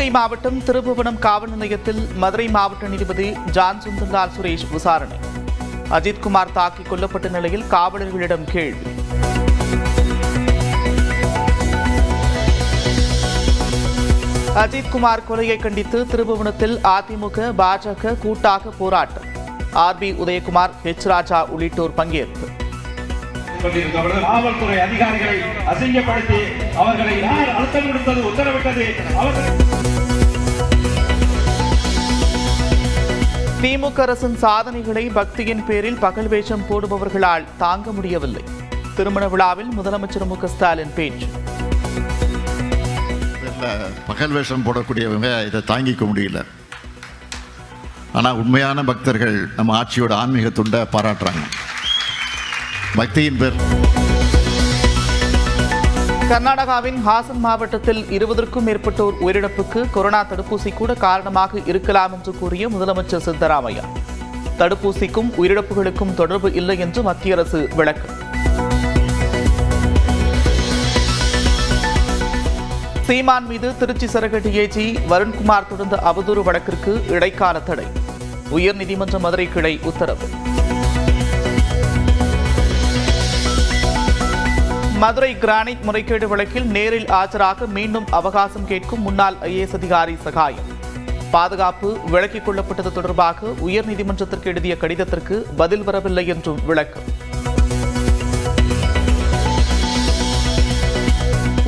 சிவகங்கை மாவட்டம் திருபுவனம் காவல் நிலையத்தில் மதுரை மாவட்ட நீதிபதி ஜான் சுந்தர்லால் சுரேஷ் விசாரணை. அஜித்குமார் தாக்கி கொல்லப்பட்ட நிலையில் காவலர்களிடம் கேள்வி. அஜித்குமார் கொலையை கண்டித்து திருபுவனத்தில் அதிமுக பாஜக கூட்டாக போராட்டம். ஆர்பி உதயகுமார், ஹெச் ராஜா உள்ளிட்டோர் பங்கேற்பு. காவல்துறை அதிகாரிகளை அசிங்கப்படுத்தி அவர்களை யார் அழுத்தம் கொடுத்தது, உத்தரவிட்டது? திமுக அரசின் சாதனைகளை பக்தியின் பேரில் பகல் வேஷம் போடுபவர்களால் தாங்க முடியவில்லை. திருமண விழாவில் முதலமைச்சர் மு க ஸ்டாலின் பேச்சு. பகல் வேஷம் போடக்கூடியவங்க இதை தாங்கிக்க முடியல. ஆனால் உண்மையான பக்தர்கள் நம்ம ஆட்சியோட ஆன்மீக துண்டை பாராட்டுறாங்க. பக்தியின் பேர். கர்நாடகாவின் ஹாசன் மாவட்டத்தில் 20க்கும் மேற்பட்டோர் உயிரிழப்புக்கு கொரோனா தடுப்பூசி கூட காரணமாக இருக்கலாம் என்று கூறிய முதலமைச்சர் சித்தராமையா. தடுப்பூசிக்கும் உயிரிழப்புகளுக்கும் தொடர்பு இல்லை என்று மத்திய அரசு விளக்கம். சீமான் மீது திருச்சி சரக டிஐஜி வருண்குமார் தொடர்ந்த அவதூறு வழக்கிற்கு இடைக்கால தடை. உயர்நீதிமன்ற மதுரை கிளை உத்தரவு. மதுரை கிரானைட் முறைகேடு வழக்கில் நேரில் ஆஜராக மீண்டும் அவகாசம் கேட்கும் முன்னாள் ஐஏஎஸ் அதிகாரி சகாயம். பாதுகாப்பு விலக்கிக் கொள்ளப்பட்டது தொடர்பாக உயர்நீதிமன்றத்திற்கு எழுதிய கடிதத்திற்கு பதில் வரவில்லை என்றும் விளக்கம்.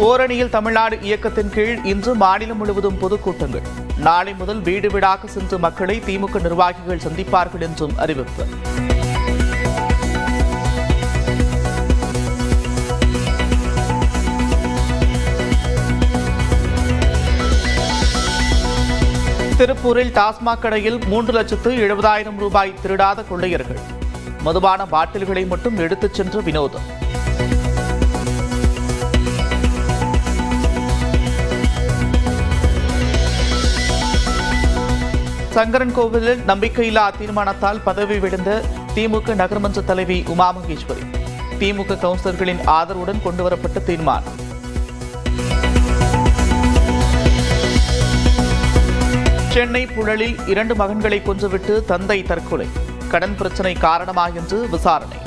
ஓரணியில் தமிழ்நாடு இயக்கத்தின் கீழ் இன்று மாநிலம் முழுவதும் பொதுக்கூட்டங்கள். நாளை முதல் வீடு வீடாக சென்று மக்களை திமுக நிர்வாகிகள் சந்திப்பார்கள் என்றும் அறிவிப்பு. திருப்பூரில் டாஸ்மாக் கடையில் 3,70,000 ரூபாய் திருடாத கொள்ளையர்கள். மதுபான பாட்டில்களை மட்டும் எடுத்துச் சென்ற வினோதம். சங்கரன் கோவிலில் நம்பிக்கையில்லா தீர்மானத்தால் பதவி விழுந்த திமுக நகர்மன்ற தலைவி உமா மகேஸ்வரி. திமுக கவுன்சிலர்களின் ஆதரவுடன் கொண்டுவரப்பட்ட தீர்மானம். சென்னை புழலில் 2 மகன்களை கொன்றுவிட்டு தந்தை தற்கொலை. கடன் பிரச்சினை காரணமா என்று விசாரணை.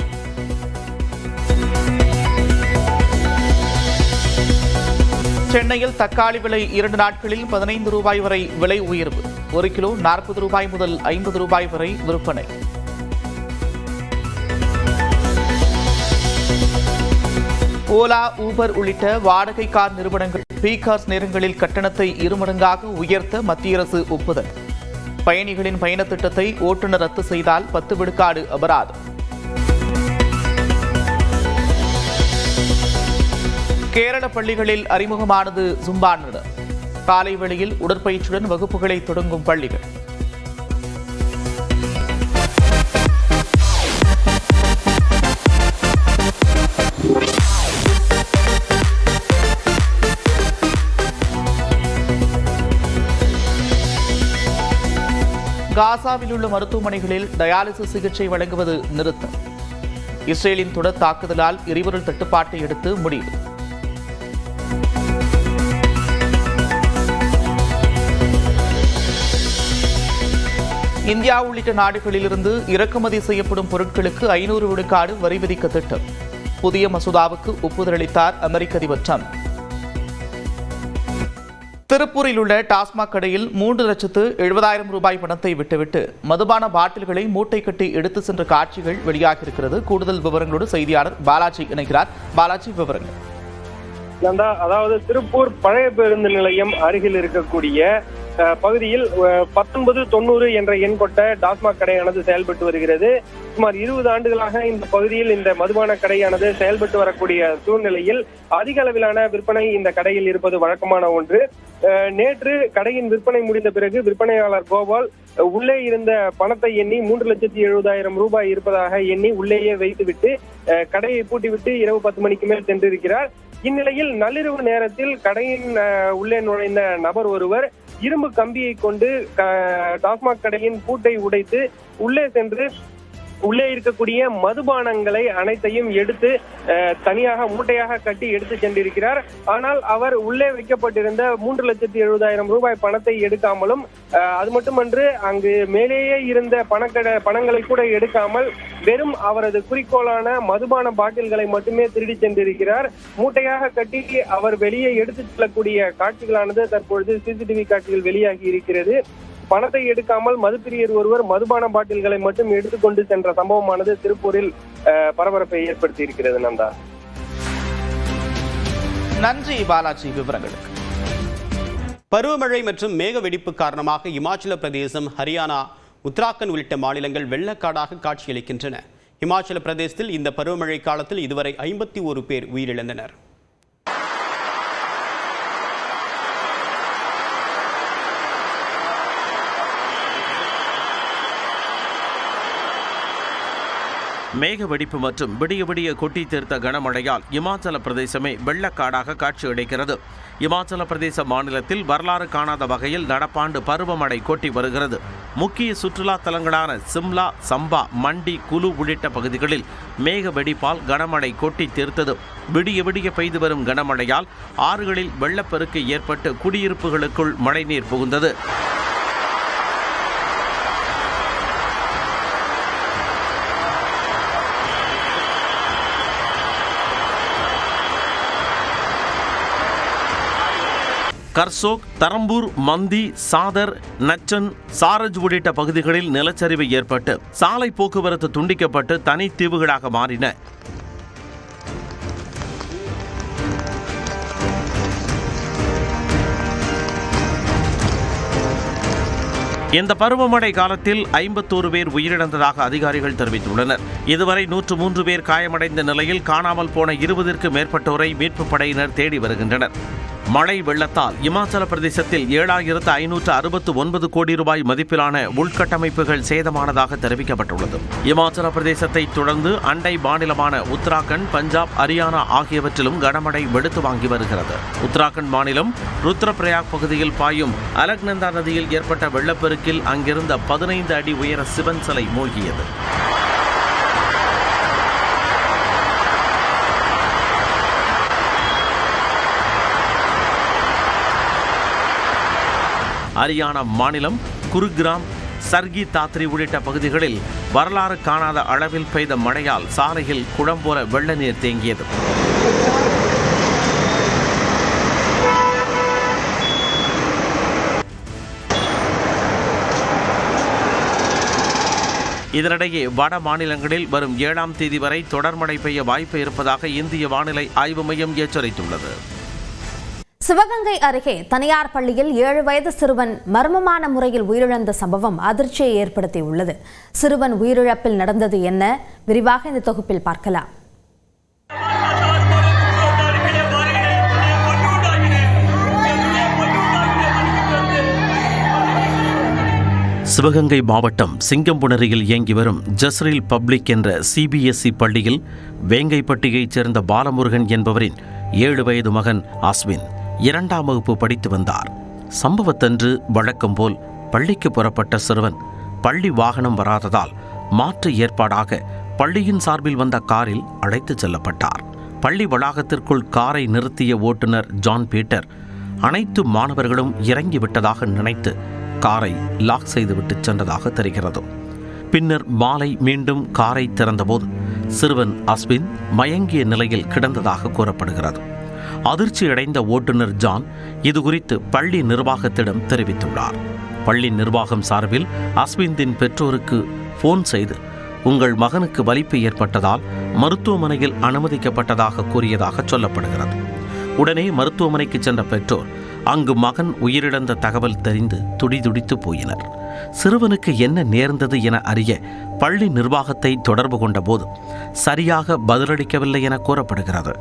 சென்னையில் தக்காளி விலை 2 நாட்களில் 15 ரூபாய் வரை விலை உயர்வு. 1 கிலோ 40 ரூபாய் முதல் 50 ரூபாய் வரை விற்பனை. ஓலா, ஊபர் உள்ளிட்ட வாடகை கார் நிறுவனங்கள் பீகார்ஸ் நேரங்களில் கட்டணத்தை 2 மடங்காக உயர்த்த மத்திய அரசு ஒப்புதல். பயணிகளின் பயண திட்டத்தை ஓட்டுநர் ரத்து செய்தால் 10 விழுக்காடு அபராதம். கேரள பள்ளிகளில் அறிமுகமானது ஜும்பா நடனம். காலை வேளையில் உடற்பயிற்சியுடன் வகுப்புகளை தொடங்கும் பள்ளிகள். காசாவில் உள்ள மருத்துவமனைகளில் டயாலிசிஸ் சிகிச்சை வழங்குவது நிறுத்தம். இஸ்ரேலின் தொடர் தாக்குதலால் எரிபொருள் தட்டுப்பாட்டை எடுத்து முடிவு. இந்தியா உள்ளிட்ட நாடுகளிலிருந்து இறக்குமதி செய்யப்படும் பொருட்களுக்கு 500 விழுக்காடு வரி விதிக்க திட்டம். புதிய மசோதாவுக்கு ஒப்புதல் அளித்தார் அமெரிக்க அதிபர் ட்ரம்ப். திருப்பூரில் உள்ள டாஸ்மாக் கடையில் 3,70,000 ரூபாய் பணத்தை விட்டுவிட்டு மதுபான பாட்டில்களை மூட்டை கட்டி எடுத்து சென்ற காட்சிகள் வெளியாகியிருக்கிறது. கூடுதல் விவரங்களோடு செய்தியாளர் பாலாஜி இணைகிறார். பாலாஜி, விவரங்கள். அதாவது திருப்பூர் பழைய பேருந்து நிலையம் அருகில் இருக்கக்கூடிய பகுதியில் 1990 என்ற எண் கொண்ட டாஸ்மாக் கடையானது செயல்பட்டு வருகிறது. சுமார் 20 ஆண்டுகளாக இந்த பகுதியில் இந்த மதுபான கடையானது செயல்பட்டு வரக்கூடிய சூழ்நிலையில் அதிக அளவிலான விற்பனை இந்த கடையில் இருப்பது வழக்கமான ஒன்று. நேற்று கடையின் விற்பனை முடிந்த பிறகு விற்பனையாளர் கோபால் உள்ளே இருந்த பணத்தை எண்ணி 3,70,000 ரூபாய் இருப்பதாக எண்ணி உள்ளேயே வைத்துவிட்டு கடையை பூட்டிவிட்டு இரவு 10 மணிக்கு மேல் சென்றிருக்கிறார். இந்நிலையில் நள்ளிரவு நேரத்தில் கடையின் உள்ளே நுழைந்த நபர் ஒருவர் இரும்பு கம்பியை கொண்டு டாஸ்மாக் கடையின் பூட்டை உடைத்து உள்ளே சென்று உள்ளே இருக்கக்கூடிய மதுபானங்களை அனைத்தையும் எடுத்து தனியாக மூட்டையாக கட்டி எடுத்து சென்றிருக்கிறார். ஆனால் அவர் உள்ளே வைக்கப்பட்டிருந்த 3,70,000 ரூபாய் பணத்தை எடுக்காமலும், அது மட்டுமன்று அங்கு மேலேயே இருந்த பணங்களை கூட எடுக்காமல் வெறும் அவரது குறிக்கோளான மதுபான பாட்டில்களை மட்டுமே திருடி சென்றிருக்கிறார். மூட்டையாக கட்டி அவர் வெளியே எடுத்து செல்லக்கூடிய காட்சிகளானது தற்பொழுது சிசிடிவி காட்சிகள் வெளியாகி இருக்கிறது. பணத்தை எடுக்காமல் மதுப்பிரியர் ஒருவர் மதுபான பாட்டில்களை மட்டும் எடுத்துக்கொண்டு சென்ற சம்பவமானது திருப்பூரில் பரபரப்பை ஏற்படுத்தி இருக்கிறது. நந்தா, நன்றி பாலாஜி விவரங்களுக்கு. பருவமழை மற்றும் மேக வெடிப்பு காரணமாக இமாச்சல பிரதேசம், ஹரியானா, உத்தராகண்ட் உள்ளிட்ட மாநிலங்கள் வெள்ளக்காடாக காட்சியளிக்கின்றன. இமாச்சல பிரதேசத்தில் இந்த பருவமழை காலத்தில் இதுவரை 51 பேர் உயிரிழந்தனர். மேக வெடிப்பு மற்றும் விடிய விடிய கொட்டி தீர்த்த கனமழையால் இமாச்சல பிரதேசமே வெள்ளக்காடாக காட்சியளிக்கிறது. இமாச்சல பிரதேச மாநிலத்தில் வரலாறு காணாத வகையில் நடப்பாண்டு பருவமழை கொட்டி வருகிறது. முக்கிய சுற்றுலா தலங்களான சிம்லா, சம்பா, மண்டி, குலு உள்ளிட்ட பகுதிகளில் மேக வெடிப்பால் கனமழை கொட்டி தீர்த்தது. விடிய விடிய பெய்து வரும் கனமழையால் ஆறுகளில் வெள்ளப்பெருக்கு ஏற்பட்டு குடியிருப்புகளுக்குள் மழைநீர் புகுந்தது. கர்சோக், தரம்பூர், மந்தி, சாதர், நச்சன், சாரஜ் உள்ளிட்ட பகுதிகளில் நிலச்சரிவு ஏற்பட்டு சாலை போக்குவரத்து துண்டிக்கப்பட்டு தனித்தீவுகளாக மாறின. இந்த பருவமழை காலத்தில் 51 பேர் உயிரிழந்ததாக அதிகாரிகள் தெரிவித்துள்ளனர். இதுவரை 103 பேர் காயமடைந்த நிலையில் காணாமல் போன 20க்கும் மேற்பட்டோரை மீட்புப் படையினர் தேடி வருகின்றனர். மழை வெள்ளத்தால் இமாச்சல பிரதேசத்தில் 7,569 கோடி ரூபாய் மதிப்பிலான உள்கட்டமைப்புகள் சேதமானதாக தெரிவிக்கப்பட்டுள்ளது. இமாச்சல பிரதேசத்தை தொடர்ந்து அண்டை மாநிலமான உத்தராகண்ட், பஞ்சாப், ஹரியானா ஆகியவற்றிலும் கனமழை வெளுத்து வாங்கி வருகிறது. உத்தராகண்ட் மாநிலம் ருத்ரபிரயாக் பகுதியில் பாயும் அலக்நந்தா நதியில் ஏற்பட்ட வெள்ளப்பெருக்கில் அங்கிருந்த 15 அடி உயர சிவன் சிலை மூழ்கியது. ஹரியானா மாநிலம் குருகிராம், சர்கி தாத்ரி உள்ளிட்ட பகுதிகளில் வரலாறு காணாத அளவில் பெய்த மழையால் சாலையில் குளம் போல வெள்ள நீர் தேங்கியது. இதனிடையே வட மாநிலங்களில் வரும் 7ஆம் தேதி வரை தொடர் மழை பெய்ய வாய்ப்பு இருப்பதாக இந்திய வானிலை ஆய்வு மையம் எச்சரித்துள்ளது. சிவகங்கை அருகே தனியார் பள்ளியில் 7 வயது சிறுவன் மர்மமான முறையில் உயிரிழந்த சம்பவம் அதிர்ச்சியை ஏற்படுத்தியுள்ளது. சிறுவன் உயிரிழப்பில் நடந்தது என்ன? விரிவாக இந்த தொகுப்பில் பார்க்கலாம். சிவகங்கை மாவட்டம் சிங்கம்புணரியில் இயங்கி வரும் ஜஸ்ரில் பப்ளிக் என்ற CBSE பள்ளியில் வேங்கைப்பட்டியைச் சேர்ந்த பாலமுருகன் என்பவரின் 7 வயது மகன் அஸ்வின் 2ஆம் வகுப்பு படித்து வந்தார். சம்பவத்தன்று வழக்கம் போல் பள்ளிக்கு புறப்பட்ட சிறுவன் பள்ளி வாகனம் வராததால் மாற்று ஏற்பாடாக பள்ளியின் சார்பில் வந்த காரில் அழைத்துச் செல்லப்பட்டார். பள்ளி வளாகத்திற்குள் காரை நிறுத்திய ஓட்டுநர் ஜான் பீட்டர் அனைத்து மாணவர்களும் இறங்கிவிட்டதாக நினைத்து காரை லாக் செய்துவிட்டு சென்றதாக தெரிகிறது. பின்னர் மாலை மீண்டும் காரை திறந்தபோது சிறுவன் அஸ்வின் மயங்கிய நிலையில் கிடந்ததாக கூறப்படுகிறது. அதிர்ச்சியடைந்த ஓட்டுநர் ஜான் இதுகுறித்து பள்ளி நிர்வாகத்திடம் தெரிவித்துள்ளார். பள்ளி நிர்வாகம் சார்பில் அஸ்விந்தின் பெற்றோருக்கு போன் செய்து உங்கள் மகனுக்கு வலிப்பு ஏற்பட்டதால் மருத்துவமனையில் அனுமதிக்கப்பட்டதாக கூறியதாக சொல்லப்படுகிறது. உடனே மருத்துவமனைக்கு சென்ற பெற்றோர் அங்கு மகன் உயிரிழந்த தகவல் தெரிந்து துடிதுடித்து போயினர். சிறுவனுக்கு என்ன நேர்ந்தது என அறிய பள்ளி நிர்வாகத்தை தொடர்பு கொண்ட போது சரியாக பதிலளிக்கவில்லை என கூறப்படுகிறது.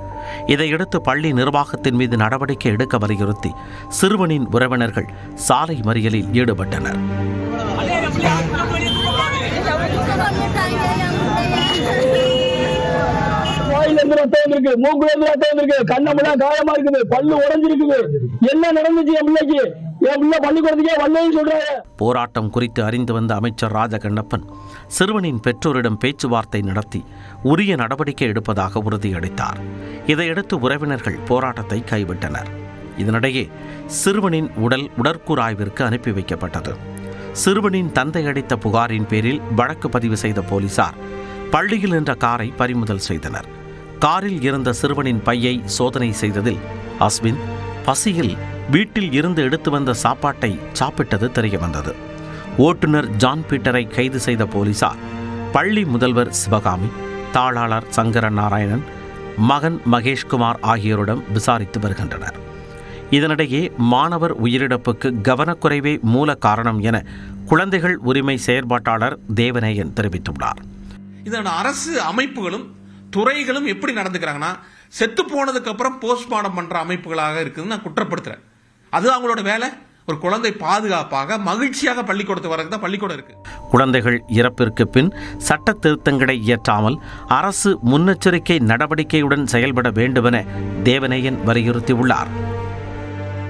இதையடுத்து பள்ளி நிர்வாகத்தின் மீது நடவடிக்கை எடுக்க வலியுறுத்தி சிறுவனின் உறவினர்கள் சாலை மறியலில் ஈடுபட்டனர். மூக்குல இருந்து ரத்தம் வந்திருக்கு, கண்ணமெல்லாம் காயமா இருக்குது, பல்லு உடைஞ்சிருக்குது. என்ன நடந்துச்சு என் பிள்ளைக்கு? பள்ளிக்கூடத்துக்கே வரலன்னு சொல்றாங்க. போராட்டம் குறித்து அறிந்து வந்த அமைச்சர் ராஜகண்ணப்பன் சிறுவனின் பெற்றோரிடம் பேச்சுவார்த்தை நடத்தி உரிய நடவடிக்கை எடுப்பதாக உறுதியளித்தார். இதையடுத்து உறவினர்கள் போராட்டத்தை கைவிட்டனர். இதனிடையே சிறுவனின் உடல் உடற்கூறாய்விற்கு அனுப்பி வைக்கப்பட்டது. சிறுவனின் தந்தை அளித்த புகாரின் பேரில் வழக்கு பதிவு செய்த போலீசார் பள்ளியில் நின்ற காரை பறிமுதல் செய்தனர். காரில் இருந்த சிறுவனின் பையை சோதனை செய்ததில் அஸ்வின் பசியில் வீட்டில் இருந்து எடுத்து வந்த சாப்பாட்டை சாப்பிட்டது தெரியவந்தது. ஓட்டுநர் ஜான் பீட்டரை கைது செய்த போலீசார் பள்ளி முதல்வர் சிவகாமி, தாளாளர் சங்கர நாராயணன், மகன் மகேஷ்குமார் ஆகியோரிடம் விசாரித்து வருகின்றனர். இதனிடையே மாணவர் உயிரிழப்புக்கு கவனக்குறைவே மூல காரணம் என குழந்தைகள் உரிமை செயற்பாட்டாளர் தேவநேயன் தெரிவித்துள்ளார். இதோட அரசு அமைப்புகளும் துறைகளும் எப்படி நடந்துக்கிறாங்கன்னா, செத்து போனதுக்கு அப்புறம் போஸ்ட்மார்ட்டம் பண்ற அமைப்புகளாக இருக்குதுன்னு நான் குற்றப்படுத்துறேன். அது அவங்களோட வேலை. ஒரு குழந்தை பாதுகாப்பாக மகிழ்ச்சியாக பள்ளிக்கூடத்துக்கு வரது தான் பள்ளிக்கூடம் இருக்கு. குழந்தைகள் இறப்பிற்கு பின் சட்ட திருத்தங்களை இயற்றாமல் அரசு முன்னெச்சரிக்கை நடவடிக்கையுடன் செயல்பட வேண்டுமென தேவநேயன் வலியுறுத்தியுள்ளார்.